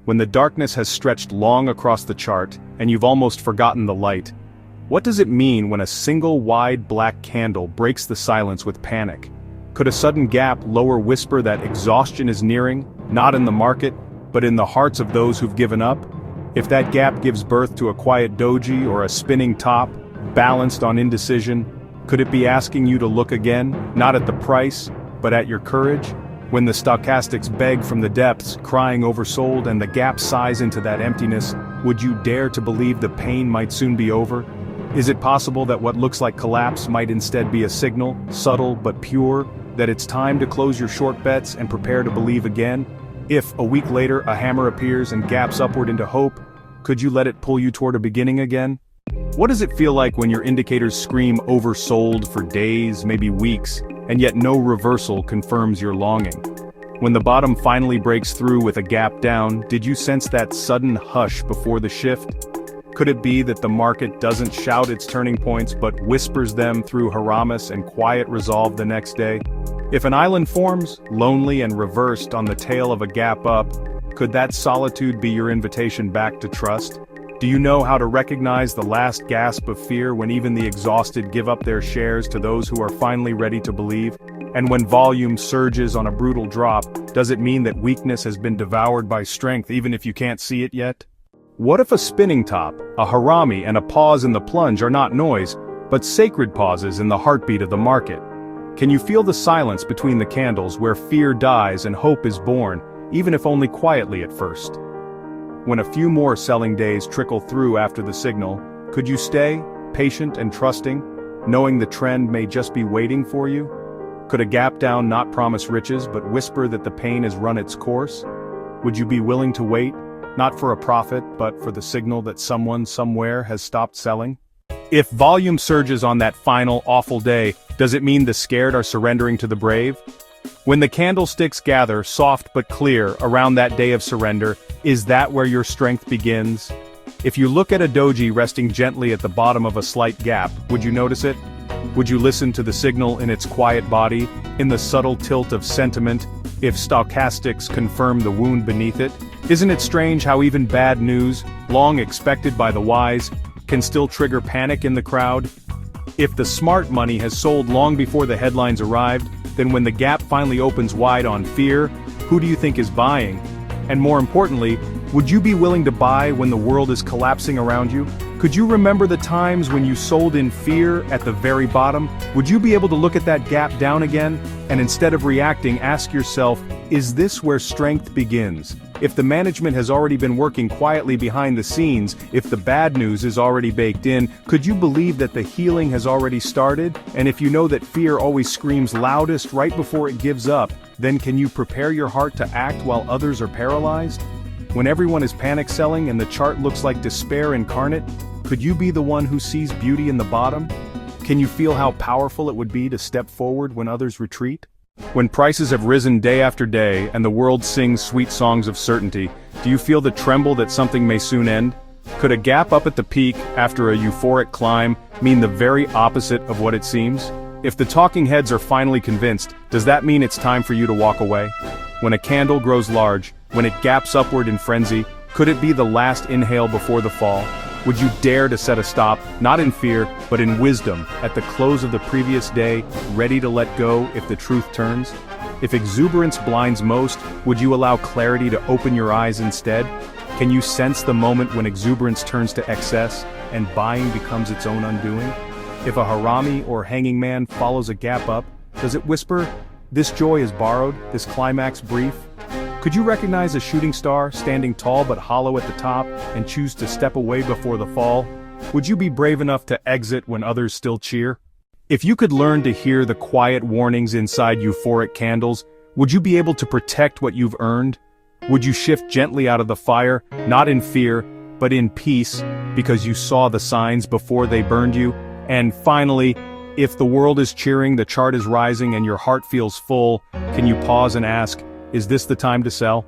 when the darkness has stretched long across the chart, and you've almost forgotten the light. What does it mean when a single wide black candle breaks the silence with panic? Could a sudden gap lower whisper that exhaustion is nearing, not in the market, but in the hearts of those who've given up? If that gap gives birth to a quiet doji or a spinning top, balanced on indecision, could it be asking you to look again, not at the price, but at your courage? When the stochastics beg from the depths, crying oversold, and the gap sighs into that emptiness, would you dare to believe the pain might soon be over? Is it possible that what looks like collapse might instead be a signal, subtle but pure, that it's time to close your short bets and prepare to believe again? If, a week later, a hammer appears and gaps upward into hope, could you let it pull you toward a beginning again? What does it feel like when your indicators scream oversold for days, maybe weeks, and yet no reversal confirms your longing? When the bottom finally breaks through with a gap down, did you sense that sudden hush before the shift? Could it be that the market doesn't shout its turning points but whispers them through Haramis and quiet resolve the next day? If an island forms, lonely and reversed on the tail of a gap up, could that solitude be your invitation back to trust? Do you know how to recognize the last gasp of fear when even the exhausted give up their shares to those who are finally ready to believe? And when volume surges on a brutal drop, does it mean that weakness has been devoured by strength even if you can't see it yet? What if a spinning top, a harami, and a pause in the plunge are not noise, but sacred pauses in the heartbeat of the market? Can you feel the silence between the candles where fear dies and hope is born, even if only quietly at first? When a few more selling days trickle through after the signal, could you stay, patient and trusting, knowing the trend may just be waiting for you? Could a gap down not promise riches but whisper that the pain has run its course? Would you be willing to wait, not for a profit but for the signal that someone somewhere has stopped selling? If volume surges on that final awful day, does it mean the scared are surrendering to the brave? When the candlesticks gather, soft but clear, around that day of surrender, is that where your strength begins? If you look at a doji resting gently at the bottom of a slight gap, would you notice it? Would you listen to the signal in its quiet body, in the subtle tilt of sentiment, if stochastics confirm the wound beneath it? Isn't it strange how even bad news, long expected by the wise, can still trigger panic in the crowd? If the smart money has sold long before the headlines arrived, then when the gap finally opens wide on fear, who do you think is buying? And more importantly, would you be willing to buy when the world is collapsing around you? Could you remember the times when you sold in fear at the very bottom? Would you be able to look at that gap down again, and instead of reacting, ask yourself, is this where strength begins? If the management has already been working quietly behind the scenes, if the bad news is already baked in, could you believe that the healing has already started? And if you know that fear always screams loudest right before it gives up, then can you prepare your heart to act while others are paralyzed? When everyone is panic selling and the chart looks like despair incarnate, could you be the one who sees beauty in the bottom? Can you feel how powerful it would be to step forward when others retreat? When prices have risen day after day and the world sings sweet songs of certainty, do you feel the tremble that something may soon end? Could a gap up at the peak after a euphoric climb mean the very opposite of what it seems? If the talking heads are finally convinced, does that mean it's time for you to walk away? When a candle grows large, when it gaps upward in frenzy, could it be the last inhale before the fall? Would you dare to set a stop, not in fear, but in wisdom, at the close of the previous day, ready to let go if the truth turns? If exuberance blinds most, would you allow clarity to open your eyes instead? Can you sense the moment when exuberance turns to excess, and buying becomes its own undoing? If a harami or hanging man follows a gap up, does it whisper, "This joy is borrowed, this climax brief"? Could you recognize a shooting star standing tall but hollow at the top and choose to step away before the fall? Would you be brave enough to exit when others still cheer? If you could learn to hear the quiet warnings inside euphoric candles, would you be able to protect what you've earned? Would you shift gently out of the fire, not in fear, but in peace, because you saw the signs before they burned you? And finally, if the world is cheering, the chart is rising, and your heart feels full, can you pause and ask, is this the time to sell?